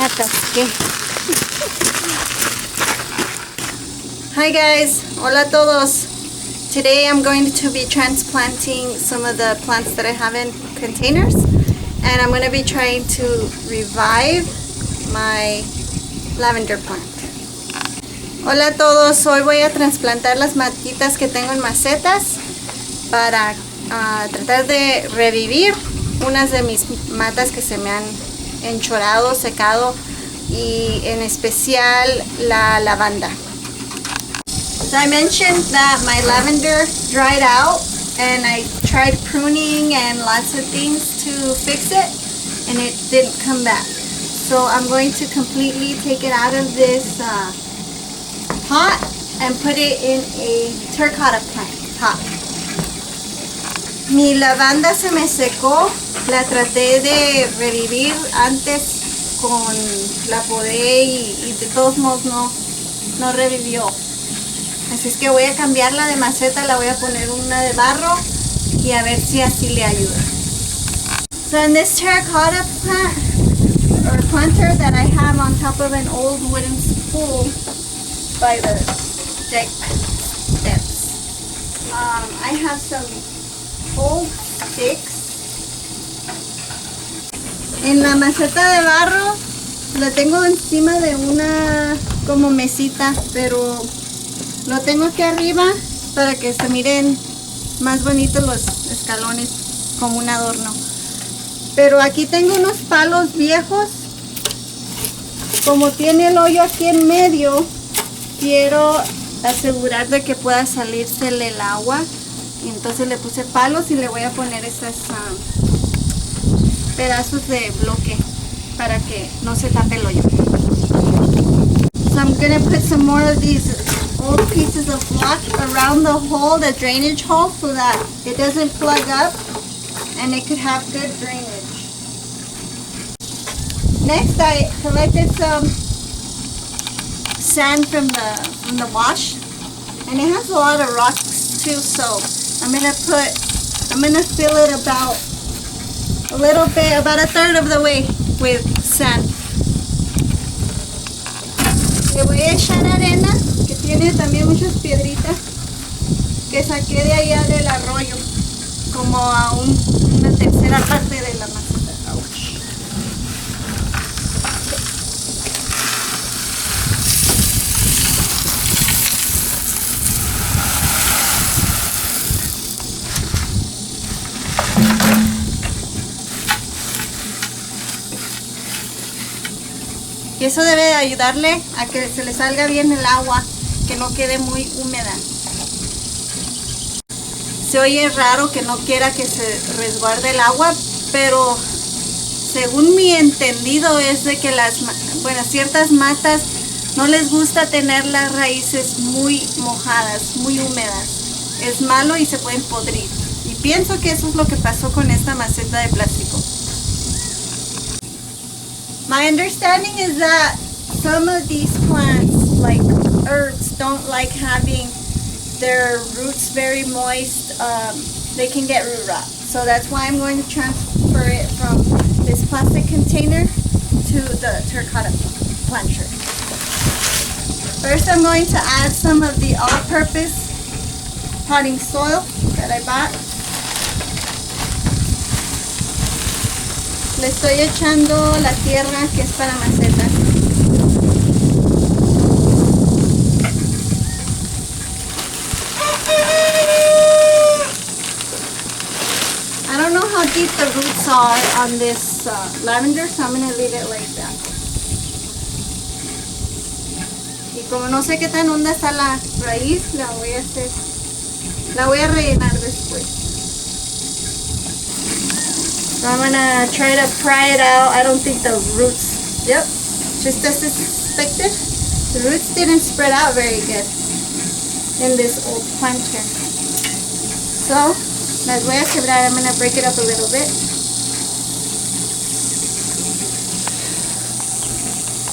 me atasqué. Hi guys, hola a todos. Today I'm going to be transplanting some of the plants that I have in containers, and I'm going to be trying to revive my lavender plant. Hola a todos, hoy voy a trasplantar las matitas que tengo en macetas para tratar de revivir unas de mis matas que se me han enchorado, secado, y en especial la lavanda. So I mentioned that my lavender dried out and I tried pruning and lots of things to fix it and it didn't come back. So I'm going to completely take it out of this pot and put it in a terracotta pot. Mi lavanda se me secó, la traté de revivir antes con la podé y de todos modos no revivió. Así es que voy a cambiarla de maceta, la voy a poner una de barro y a ver si así le ayuda. So in this terracotta plant or planter that I have on top of an old wooden spool by the deck steps, I have some old sticks. En la maceta de barro la tengo encima de una como mesita, pero lo tengo aquí arriba para que se miren más bonitos los escalones como un adorno. Pero aquí tengo unos palos viejos. Como tiene el hoyo aquí en medio, quiero asegurar de que pueda salírsele el agua. Y entonces le puse palos y le voy a poner estos pedazos de bloque para que no se tape el hoyo. So I'm going to put some more of these old pieces of block around the hole, the drainage hole, so that it doesn't plug up and it could have good drainage. Next, I collected some sand from the wash, and it has a lot of rocks too, so I'm gonna fill it about a third of the way with sand. Le voy a echar arena, que tiene también muchas piedritas, que saqué de allá del arroyo, como a una tercera parte de la maceta. Y eso debe de ayudarle a que se le salga bien el agua, que no quede muy húmeda. Se oye raro que no quiera que se resguarde el agua, pero según mi entendido es de que ciertas matas no les gusta tener las raíces muy mojadas, muy húmedas. Es malo y se pueden podrir. Y pienso que eso es lo que pasó con esta maceta de plástico. My understanding is that some of these plants, like herbs, don't like having their roots very moist. They can get root rot. So that's why I'm going to transfer it from this plastic container to the terracotta planter. First, I'm going to add some of the all-purpose potting soil that I bought. Le estoy echando la tierra que es para macetas. I don't know how deep the roots are on this lavender, so I'm going to leave it like that. Y como no sé qué tan honda está la raíz, la voy a rellenar después. So I'm gonna try to pry it out. I don't think the roots, yep, just as expected, the roots didn't spread out very good in this old planter. So, las voy a quebrar. I'm gonna break it up a little bit.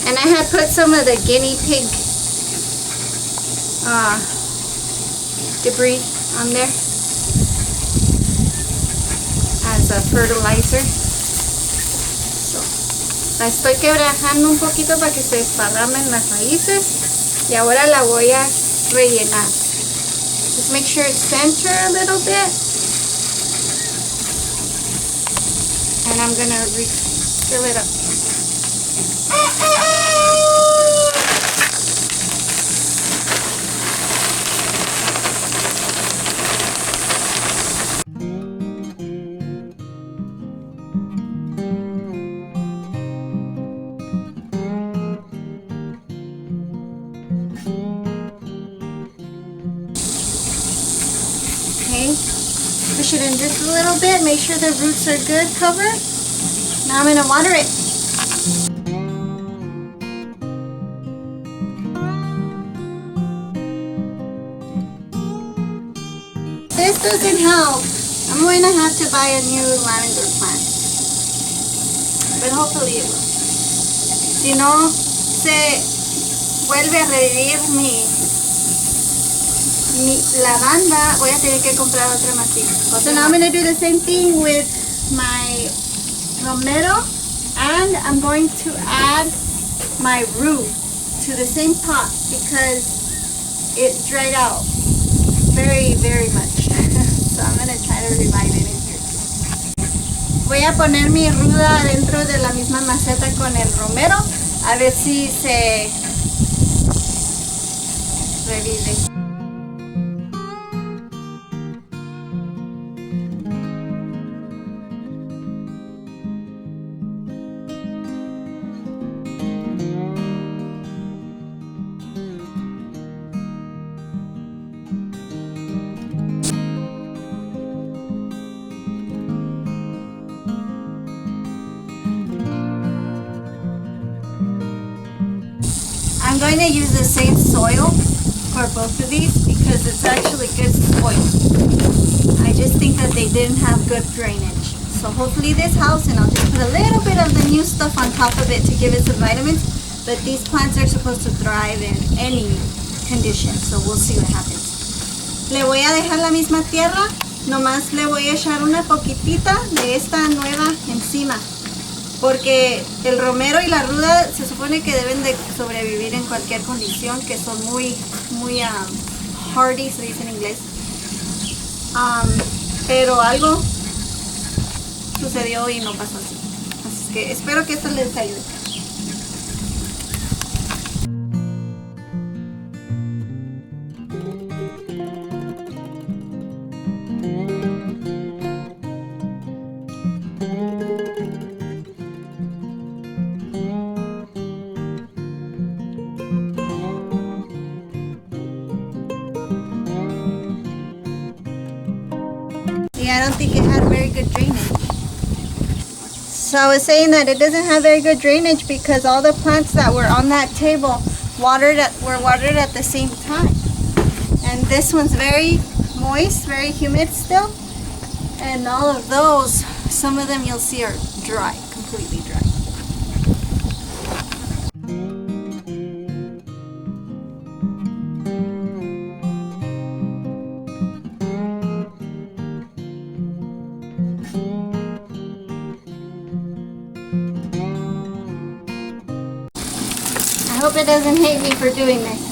And I had put some of the guinea pig debris on there as a fertilizer. So La estoy quebrajando un poquito para que se desparramen las raíces y ahora la voy a rellenar. Just make sure it's center a little bit. And I'm gonna fill it up. Okay, push it in just a little bit, make sure the roots are good covered. Now I'm gonna water it. This doesn't help. I'm going to have to buy a new lavender plant. But hopefully it will. Si no se vuelve a revivir mi lavanda, voy a tener que comprar otra maceta. So now I'm going to do the same thing with my romero, and I'm going to add my root to the same pot because it dried out very much. So I'm going to try to revive it in here too. Voy a poner mi ruda dentro de la misma maceta con el romero a ver si se revive. I'm going to use the same soil for both of these because it's actually good soil. I just think that they didn't have good drainage. So hopefully this house, and I'll just put a little bit of the new stuff on top of it to give it some vitamins, but these plants are supposed to thrive in any condition, so we'll see what happens. Le voy a dejar la misma tierra, nomás le voy a echar una poquitita de esta nueva encima. Porque el romero y la ruda se supone que deben de sobrevivir en cualquier condición, que son muy hardy, se dice en inglés. Pero algo sucedió y no pasó así. Así que espero que esto les ayude. I don't think it had very good drainage. So I was saying that it doesn't have very good drainage because all the plants that were on that table were watered at the same time. And this one's very moist, very humid still. And all of those, some of them you'll see are dry, completely dry. I hope it doesn't hate me for doing this.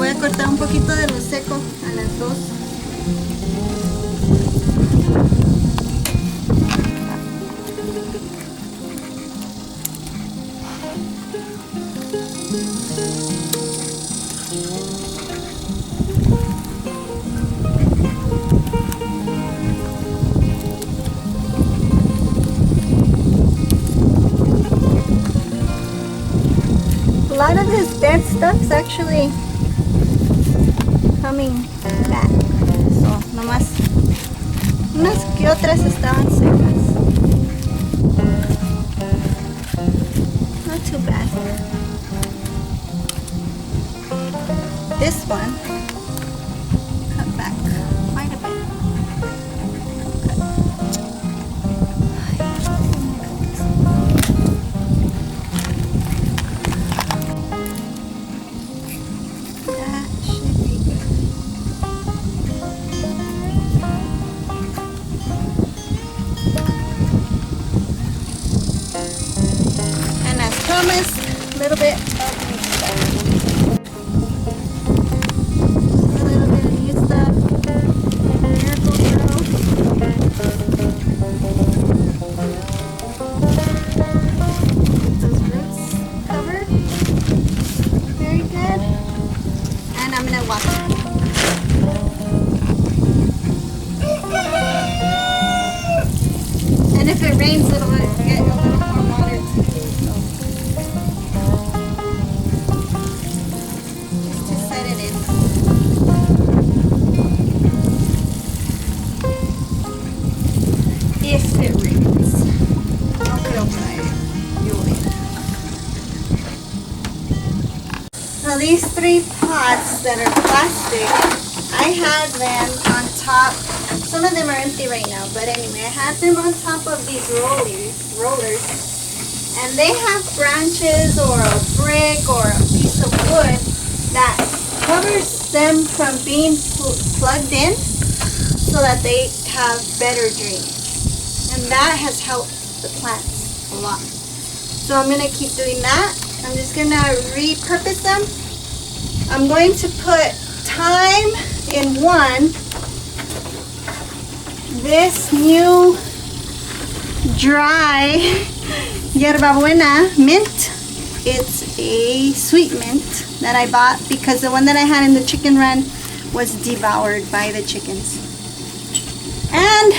Voy a cortar un poquito de lo seco a las dos. lot of this dead stuff's actually coming back. So, nomás unas que otras estaban secas. Not too bad. This one cut back quite a bit. That should be good. And as promised, a little bit of new stuff. A little bit of new stuff. Miracle Grow. Get those roots covered. Very good. And I'm gonna water. And if it rains, it'll get a little more water too. So just to set it in. If it rains. No creo que llueve. Now these 3 pots that are plastic, I had them on top. Some of them are empty right now, but anyway, I had them on top of these rollers, and they have branches or a brick or a piece of wood that covers them from being plugged in so that they have better drainage. And that has helped the plants a lot. So I'm going to keep doing that. I'm just going to repurpose them. I'm going to put thyme in one. This new dry hierbabuena mint, it's a sweet mint that I bought because the one that I had in the chicken run was devoured by the chickens. And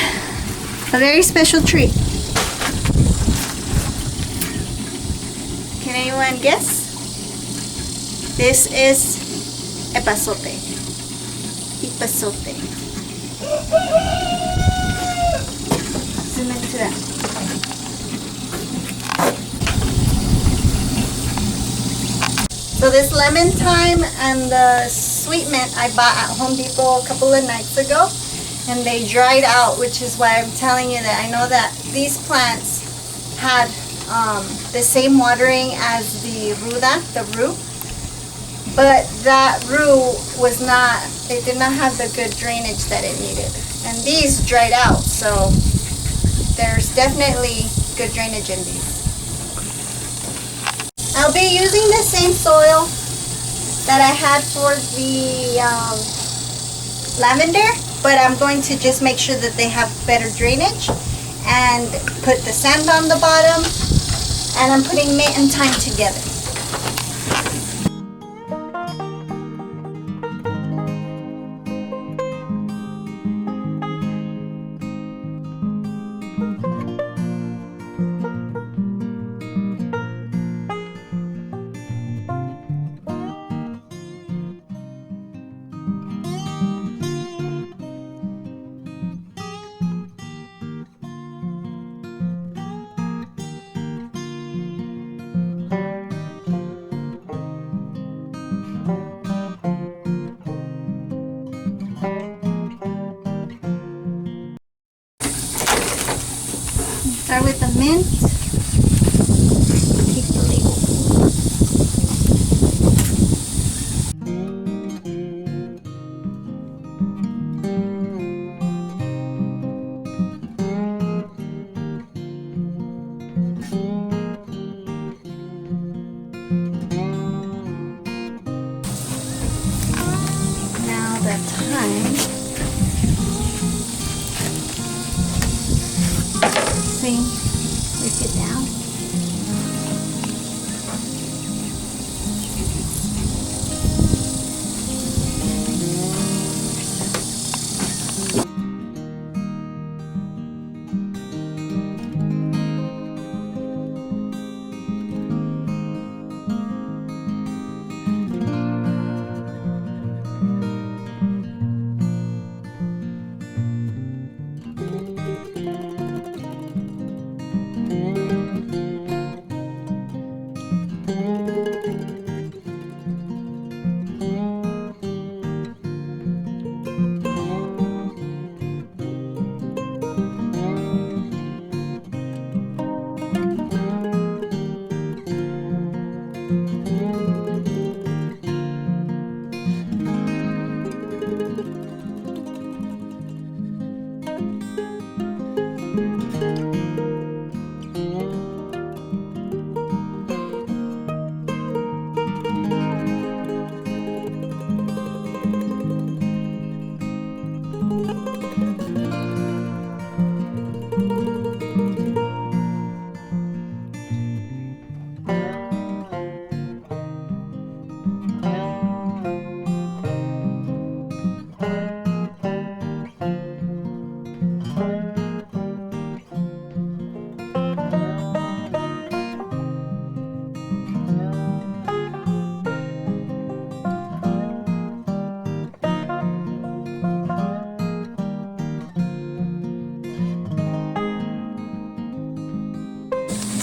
a very special tree. Can anyone guess? This is epazote. Epazote. Zoom into that. So this lemon thyme and the sweet mint I bought at Home Depot a couple of nights ago, and they dried out, which is why I'm telling you that I know that these plants had the same watering as the ruda, the rue, but that rue was not, it did not have the good drainage that it needed. And these dried out, so there's definitely good drainage in these. I'll be using the same soil that I had for the lavender, but I'm going to just make sure that they have better drainage and put the sand on the bottom, and I'm putting mint and thyme together. Start with the mint. Keep the label. Now the thyme. Same, break it down.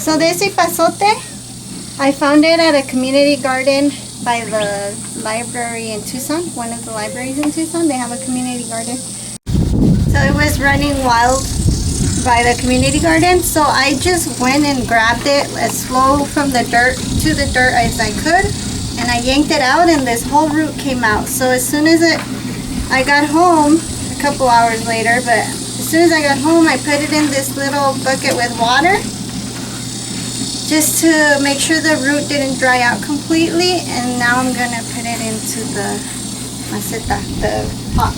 So this epazote, I found it at a community garden by the library in Tucson, one of the libraries in Tucson. They have a community garden. So it was running wild by the community garden, so I just went and grabbed it as slow from the dirt to the dirt as I could, and I yanked it out, and this whole root came out. So as soon as I got home, a couple hours later, but as soon as I got home, I put it in this little bucket with water just to make sure the root didn't dry out completely, and now I'm gonna put it into the maceta, the pot.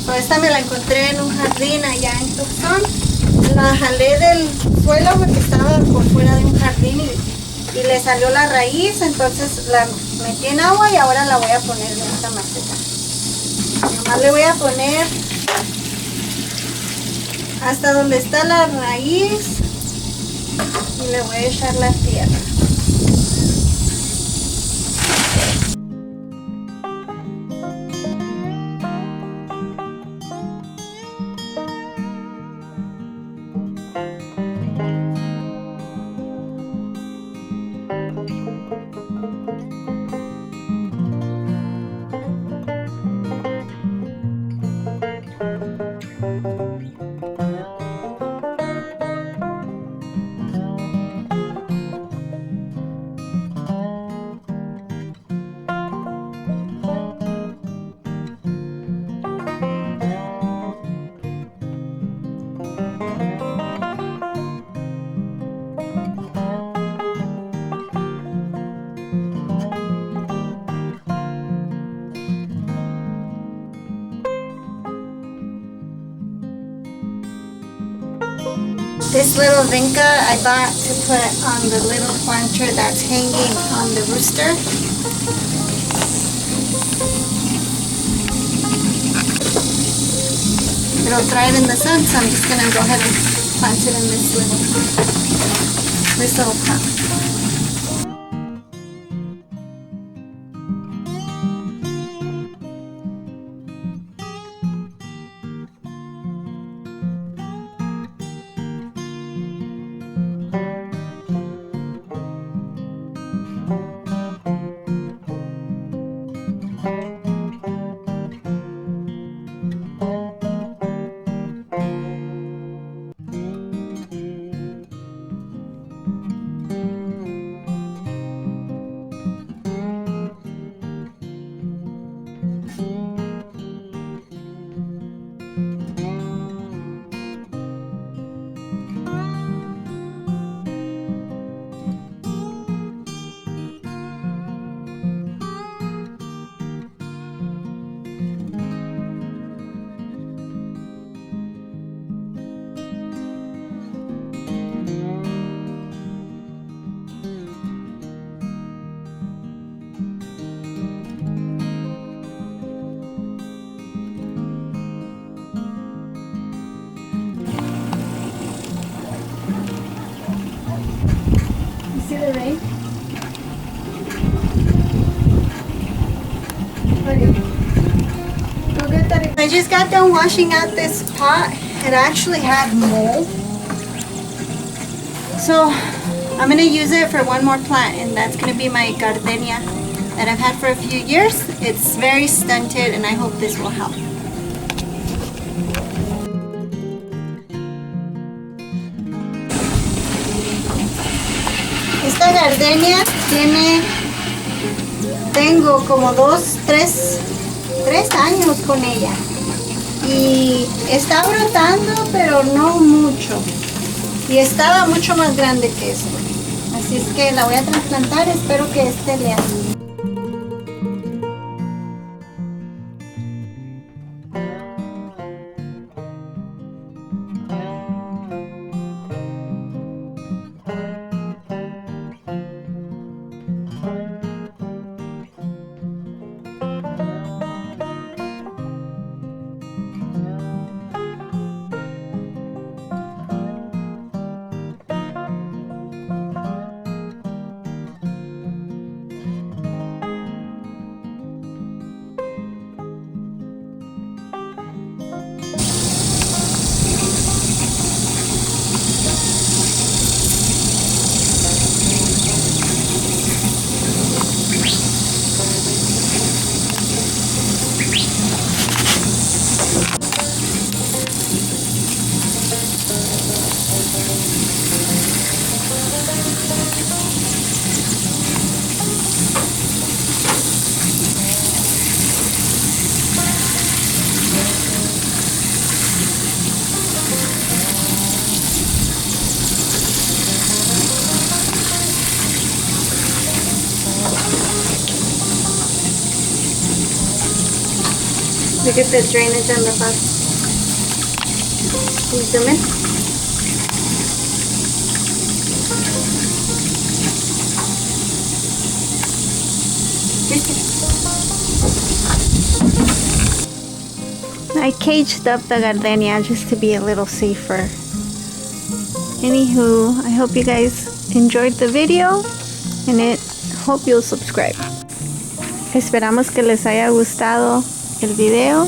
So esta me la encontré en un jardín allá en Tucson. La jalé del suelo porque estaba por fuera de un jardín y le salió la raíz, entonces la metí en agua y ahora la voy a poner en esta maceta. Nomás le voy a poner hasta donde está la raíz y le voy a echar la tierra. This little vinca I bought to put on the little planter that's hanging on the rooster. It'll thrive in the sun, so I'm just gonna go ahead and plant it in this little pot. See the rain? I just got done washing out this pot. It actually had mold. So I'm going to use it for one more plant, and that's going to be my gardenia that I've had for a few years. It's very stunted, and I hope this will help. Esta gardenia tengo como 3 años con ella y está brotando, pero no mucho, y estaba mucho más grande que esto, así es que la voy a trasplantar. Espero que este le ayude. Look at the drainage on the bottom. Can you zoom in? I caged up the gardenia just to be a little safer. Anywho, I hope you guys enjoyed the video and hope you'll subscribe. Esperamos que les haya gustado el video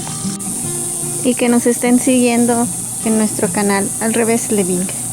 y que nos estén siguiendo en nuestro canal Al Revés Living.